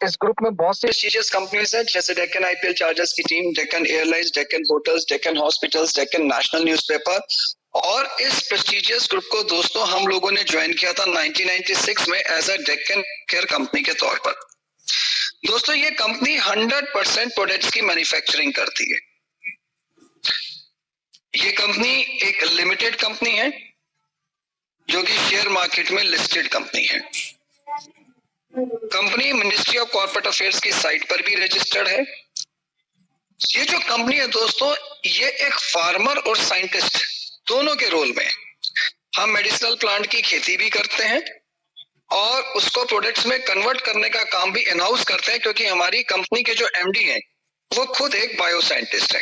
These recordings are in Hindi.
इस ग्रुप में बहुत सी प्रेस्टीजियस कंपनीज हैं, जैसे डेक्कन आईपीएल चार्जर्स की team, Deccan airlines, Deccan hotels, Deccan hospitals, Deccan national newspaper. और इस प्रेस्टीजियस ग्रुप को दोस्तों हम लोगों ने ज्वाइन किया था 1996 में as a Deccan care company के तौर पर। दोस्तों ये कंपनी 100% प्रोडक्ट्स की मैन्युफैक्चरिंग करती है। ये कंपनी एक लिमिटेड कंपनी है जो कि शेयर मार्केट में लिस्टेड कंपनी है। Company ministry of corporate affairs की साइट पर भी रजिस्टर्ड है। ये जो कंपनी है दोस्तों, ये एक फार्मर और साइंटिस्ट दोनों के रोल में। हम मेडिसिनल प्लांट की खेती भी करते हैं और उसको प्रोडक्ट्स में कन्वर्ट करने का काम भी इन हाउस करते हैं, क्योंकि हमारी कंपनी के जो एमडी हैं वो खुद एक बायो साइंटिस्ट है।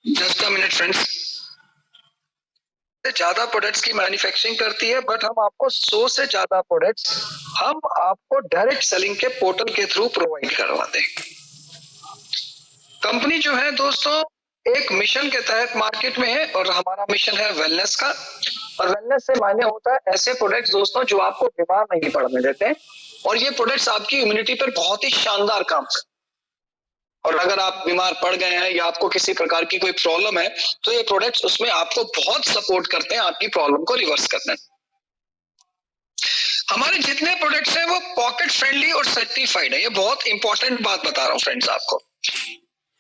Just a minute friends. ज्यादा प्रोडक्ट्स की मैन्युफैक्चरिंग करती है, बट हम आपको 100 से ज्यादा प्रोडक्ट्स हम आपको डायरेक्ट सेलिंग के पोर्टल के थ्रू प्रोवाइड करवाते हैं। कंपनी जो है दोस्तों एक मिशन के तहत मार्केट में है, और हमारा मिशन है वेलनेस का। और वेलनेस से मायने होता है ऐसे प्रोडक्ट्स दोस्तों जो आपको बीमार नहीं पड़ने देते हैं, और ये प्रोडक्ट्स आपकी इम्यूनिटी पर बहुत ही शानदार काम करते हैं। और अगर आप बीमार पड़ गए हैं या आपको किसी प्रकार की कोई प्रॉब्लम है, तो ये प्रोडक्ट्स उसमें आपको बहुत सपोर्ट करते हैं आपकी प्रॉब्लम को रिवर्स करने में। हमारे जितने प्रोडक्ट्स हैं वो पॉकेट फ्रेंडली और सर्टिफाइड है। ये बहुत इंपॉर्टेंट बात बता रहा हूँ फ्रेंड्स आपको।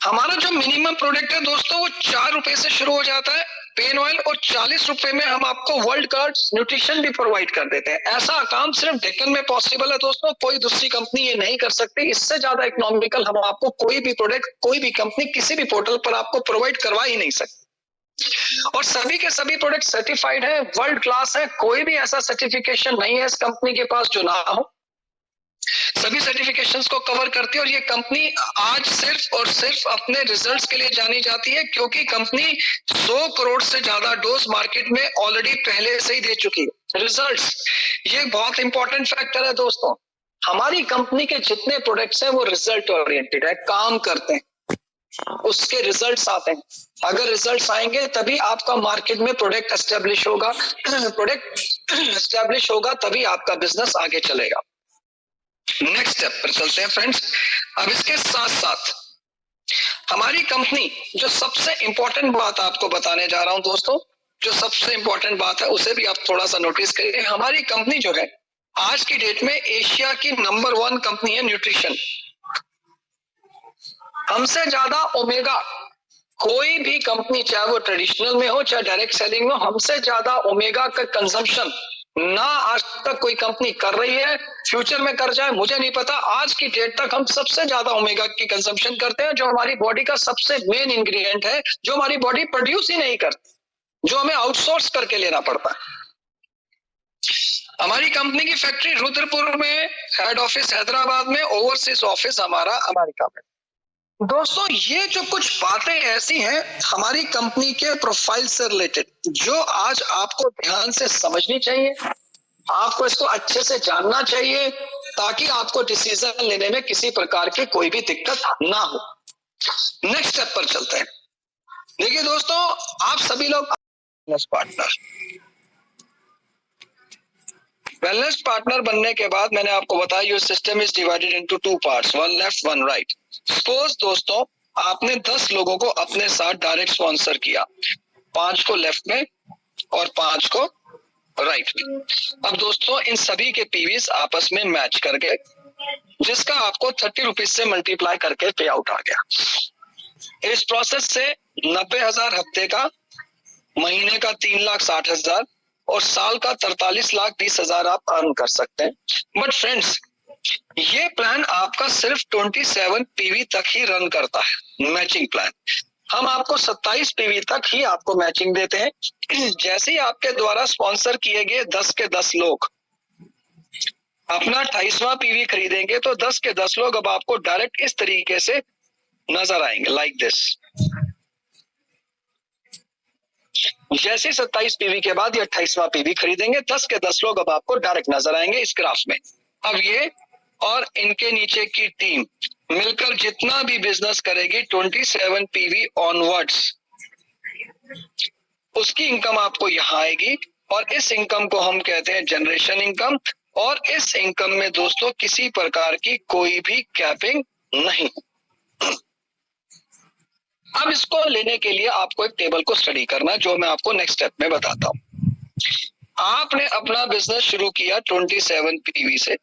हमारा जो मिनिमम प्रोडक्ट है दोस्तों वो 4 रुपए से शुरू हो जाता है पेन ऑयल, और 40 रुपए में हम आपको वर्ल्ड क्लास न्यूट्रिशन भी प्रोवाइड कर देते हैं। ऐसा काम सिर्फ डेक्कन में पॉसिबल है दोस्तों, कोई दूसरी कंपनी ये नहीं कर सकती। इससे ज्यादा इकोनॉमिकल हम आपको कोई भी प्रोडक्ट, कोई भी कंपनी किसी भी पोर्टल पर आपको प्रोवाइड करवा ही नहीं सकती। और सभी के सभी प्रोडक्ट सर्टिफाइड है, वर्ल्ड क्लास है। कोई भी ऐसा सर्टिफिकेशन नहीं है इस कंपनी के पास जो ना हो। सभी सर्टिफिकेशंस को कवर करती है। और ये कंपनी आज सिर्फ और सिर्फ अपने रिजल्ट्स के लिए जानी जाती है, क्योंकि कंपनी 100 करोड़ से ज्यादा डोज मार्केट में ऑलरेडी पहले से ही दे चुकी है। रिजल्ट्स ये बहुत इंपॉर्टेंट फैक्टर है दोस्तों। हमारी कंपनी के जितने प्रोडक्ट्स हैं वो रिजल्ट ओरिएंटेड है, काम करते हैं, उसके रिजल्ट्स आते हैं। अगर रिजल्ट्स आएंगे तभी आपका मार्केट में प्रोडक्ट एस्टेब्लिश होगा, प्रोडक्ट एस्टेब्लिश होगा तभी आपका बिजनेस आगे चलेगा। नेक्स्ट स्टेप पर चलते हैं फ्रेंड्स। अब इसके साथ साथ हमारी कंपनी, जो सबसे इंपॉर्टेंट बात आपको बताने जा रहा हूं दोस्तों, जो सबसे इंपॉर्टेंट बात है उसे भी आप थोड़ा सा नोटिस करिए। हमारी कंपनी जो है आज की डेट में एशिया की नंबर 1 कंपनी है न्यूट्रिशन। हमसे ज्यादा ओमेगा कोई भी कंपनी, चाहे वो ट्रेडिशनल में हो चाहे डायरेक्ट सेलिंग में हो, हमसे ज्यादा ओमेगा का कंजम्पशन ना आज तक कोई कंपनी कर रही है। फ्यूचर में कर जाए मुझे नहीं पता। आज की डेट तक हम सबसे ज्यादा ओमेगा की कंजम्पशन करते हैं, जो हमारी बॉडी का सबसे मेन इंग्रेडिएंट है, जो हमारी बॉडी प्रोड्यूस ही नहीं करती, जो हमें आउटसोर्स करके लेना पड़ता है। हमारी कंपनी की फैक्ट्री रुद्रपुर में, हेड ऑफिस हैदराबाद में, ओवरसीज ऑफिस हमारा अमेरिका में। दोस्तों ये जो कुछ बातें ऐसी हैं हमारी कंपनी के प्रोफाइल से रिलेटेड, जो आज आपको ध्यान से समझनी चाहिए, आपको इसको अच्छे से जानना चाहिए, ताकि आपको डिसीजन लेने में किसी प्रकार की कोई भी दिक्कत ना हो। नेक्स्ट स्टेप पर चलते हैं। देखिए दोस्तों, आप सभी लोग वेलनेस पार्टनर बनने के बाद मैंने आपको बताया your system is divided into 2 parts, 1 left 1 right. Suppose दोस्तों आपने 10 लोगों को अपने साथ डायरेक्ट स्पॉन्सर किया, 5 को लेफ्ट में और 5 को राइट में। अब दोस्तों इन सभी के पीवीज आपस में मैच करके, जिसका आपको 30 रुपीज से मल्टीप्लाई करके पे आउट आ गया। इस प्रोसेस से 90,000 हफ्ते का, महीने का 3,60,000 और साल का 43,20,000 आप अर्न कर सकते हैं। बट फ्रेंड्स ये प्लान आपका सिर्फ 27 पीवी तक ही रन करता है, मैचिंग प्लान। हम आपको 27 पीवी तक ही आपको मैचिंग देते हैं। जैसे ही आपके द्वारा स्पॉन्सर किए गए 10 के 10 लोग अपना 28वां पीवी खरीदेंगे, तो 10 के 10 लोग अब आपको डायरेक्ट इस तरीके से नजर आएंगे, लाइक दिस। जैसे 27 पीवी के बाद ये 28वां पीवी खरीदेंगे, 10 के 10 लोग अब आपको डायरेक्ट नजर आएंगे इस ग्राफ में। अब ये और इनके नीचे की टीम मिलकर जितना भी बिजनेस करेगी 27 पीवी ऑनवर्ड्स, उसकी इनकम आपको यहाँ आएगी। और इस इनकम को हम कहते हैं जनरेशन इनकम। और इस इनकम में दोस्तों किसी प्रकार की कोई भी कैपिंग नहीं। अब इसको लेने के लिए आपको एक टेबल को स्टडी करना, जो मैं आपको नेक्स्ट स्टेप में बताता हूं। आपने अपना बिजनेस शुरू किया 27 पीवी से,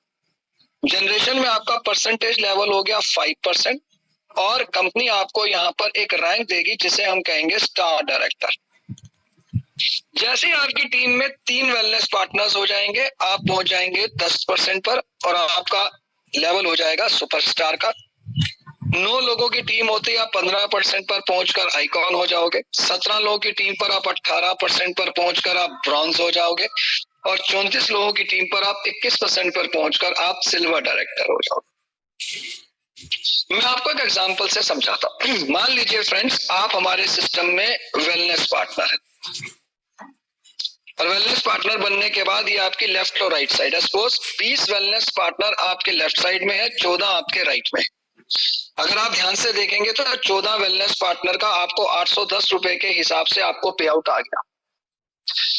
जनरेशन में आपका परसेंटेज लेवल हो गया 5%, और कंपनी आपको यहाँ पर एक रैंक देगी जिसे हम कहेंगे स्टार डायरेक्टर। जैसे आपकी टीम में 3 वेलनेस पार्टनर्स हो जाएंगे, आप पहुंच जाएंगे 10% पर और आपका लेवल हो जाएगा सुपरस्टार का। 9 लोगों की टीम होती है, आप 15% पर पहुंचकर आइकॉन हो जाओगे। 17 लोगों की टीम पर आप 18% पर पहुंचकर आप ब्रॉन्ज हो जाओगे, और 34 लोगों की टीम पर आप 21% पर पहुंचकर आप सिल्वर डायरेक्टर हो जाओगे। मैं आपको एक एग्जांपल से समझाता हूं। मान लीजिए फ्रेंड्स, आप हमारे सिस्टम में वेलनेस पार्टनर है, और वेलनेस पार्टनर बनने के बाद ये आपकी लेफ्ट और राइट साइड है। सपोज 20 वेलनेस पार्टनर आपके लेफ्ट साइड में है, 14 आपके राइट में। अगर आप ध्यान से देखेंगे तो 14 वेलनेस पार्टनर का आपको 810 रुपए के हिसाब से आपको पे आउट आ गया।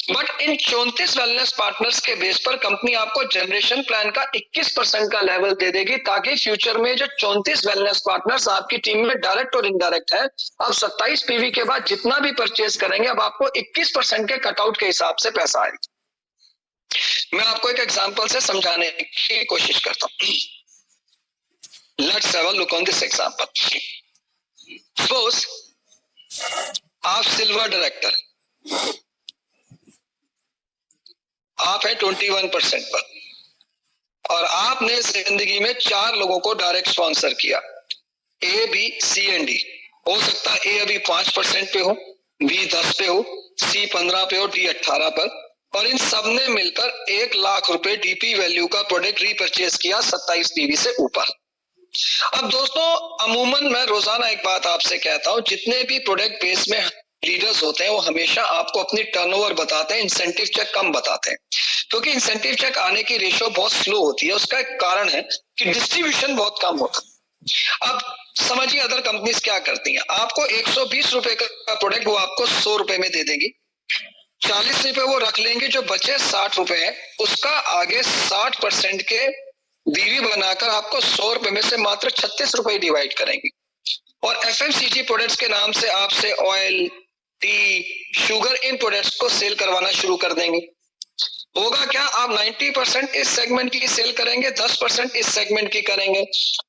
बट इन 34 वेलनेस पार्टनर्स के बेस पर कंपनी आपको जनरेशन प्लान का 21% का लेवल दे देगी, ताकि फ्यूचर में जो 34 वेलनेस पार्टनर्स आपकी टीम में डायरेक्ट और इनडायरेक्ट है, अब 27 पीवी के बाद जितना भी परचेज करेंगे, अब आपको 21% के कटआउट के हिसाब से पैसा आएगा। मैं आपको एक एग्जांपल से समझाने की कोशिश करता हूं। Let's have a look on this example. Suppose आप सिल्वर डायरेक्टर, आप है 21% पर, और आपने जिंदगी में 4 लोगों को डायरेक्ट स्पॉन्सर किया, ए, बी, सी एंड डी। हो सकता है ए अभी 5% पे हो, बी 10 पे हो, सी 15 पे हो, डी 18 पर, और इन सब ने मिलकर 1 लाख रुपए डीपी वैल्यू का प्रोडक्ट रीपरचेज किया 27 पीवी से ऊपर। अब दोस्तों, अमूमन मैं रोजाना एक बात आपसे कहता हूं, जितने भी प्रोडक्ट बेस में लीडर्स होते हैं वो हमेशा आपको अपनी टर्नओवर बताते हैं, इंसेंटिव चेक कम बताते हैं, क्योंकि इंसेंटिव चेक आने की रेशो बहुत स्लो होती है। उसका एक कारण है कि डिस्ट्रीब्यूशन बहुत कम होता है। अब समझिए अदर कंपनीज क्या करती हैं, आपको 120 रुपए का प्रोडक्ट वो आपको 100 रुपए में दे देगी, 40 रुपए वो रख लेंगे, जो बचे 60 रुपए है उसका आगे 60% के बीवी बनाकर आपको 100 रुपए में से मात्र 36 रुपए डिवाइड करेंगे, और एफएमसीजी प्रोडक्ट्स के नाम से आपसे ऑयल, टी, शुगर, इन प्रोडक्ट्स को सेल करवाना शुरू कर देंगे। होगा क्या, आप 90% इस सेगमेंट की सेल करेंगे, 10% इस सेगमेंट की करेंगे,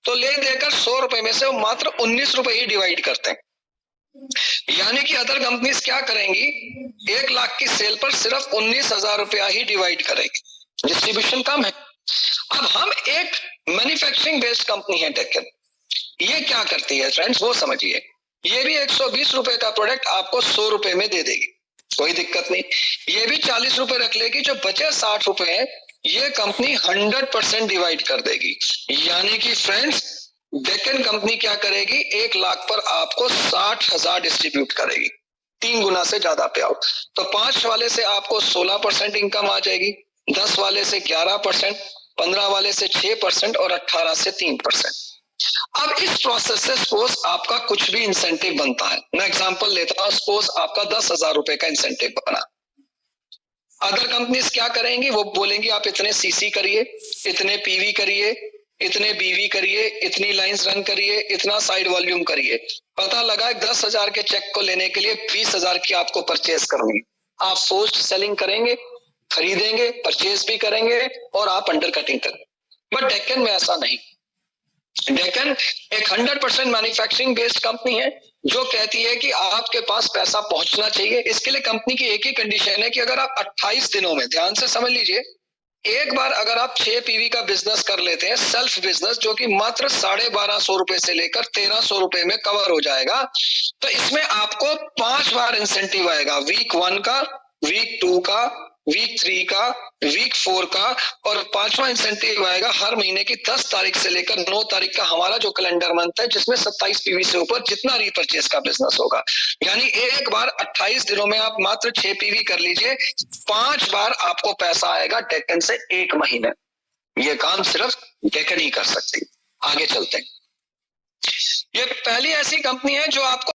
तो ले देकर 100 रुपए में से वो मात्र 19 रुपए ही डिवाइड करते हैं। यानी कि अदर कंपनीज क्या करेंगी, 1 लाख की सेल पर सिर्फ 19,000 रुपया ही डिवाइड करेंगे, डिस्ट्रीब्यूशन कम है। अब हम एक मैन्युफैक्चरिंग बेस्ड कंपनी है डेक्कन, ये क्या करती है फ्रेंड्स वो समझिए। ये भी 120 रुपए का प्रोडक्ट आपको 100 रुपए में दे देगी, कोई दिक्कत नहीं। ये भी 40 रुपए रख लेगी, जो बचे 60 रुपए हैं ये कंपनी 100% डिवाइड कर देगी। यानी कि फ्रेंड्स, डेक्कन कंपनी क्या करेगी, 1 लाख पर आपको 60,000 डिस्ट्रीब्यूट करेगी, 3 गुना से ज्यादा पे आउट। तो 5 वाले से आपको 16% इनकम आ जाएगी, 10 वाले से 11%, 15 वाले से 6% और 18 से 3%। अब इस प्रोसेस से सपोज आपका कुछ भी इंसेंटिव बनता है, मैं एग्जांपल लेता हूं, सपोज आपका 10,000 रुपए का इंसेंटिव बना। अदर कंपनीज क्या करेंगी, वो बोलेंगी आप इतने सीसी करिए, इतने पीवी करिए, इतने बीवी करिए, इतनी लाइंस रन करिए, इतना साइड वॉल्यूम करिए। पता लगा 10,000 के चेक को लेने के लिए 20,000 की आपको परचेज करनी। आप फोर्स्ड सेलिंग करेंगे, खरीदेंगे, परचेज भी करेंगे, और आप अंडर कटिंग करेंगे। बट डेक्कन में ऐसा नहीं। डेक्कन एक 100% मैन्युफैक्चरिंग बेस्ड कंपनी है, जो कहती है कि आपके पास पैसा पहुंचना चाहिए। इसके लिए कंपनी की एक ही कंडीशन है कि अगर आप 28 दिनों में, ध्यान से समझ लीजिए, एक बार अगर आप 6 पीवी का बिजनेस कर लेते हैं, सेल्फ बिजनेस, जो कि मात्र 1250 रुपए से लेकर 1300 रुपए में कवर हो जाएगा, तो इसमें आपको 5 बार इंसेंटिव आएगा, वीक 1 का, वीक 2 का, वीक 3 का, वीक 4 का, और 5वां इंसेंटिव आएगा हर महीने की 10 तारीख से लेकर 9 तारीख का हमारा जो कैलेंडर मंथ है, जिसमें 27 पीवी से ऊपर जितना रीपरचेज का बिजनेस होगा। यानी एक बार 28 दिनों में आप मात्र 6 पीवी कर लीजिए, 5 बार आपको पैसा आएगा डेक्कन से 1 महीने। ये काम सिर्फ डेक्कन ही कर सकती। आगे चलते हैं। ये पहली ऐसी कंपनी है जो आपको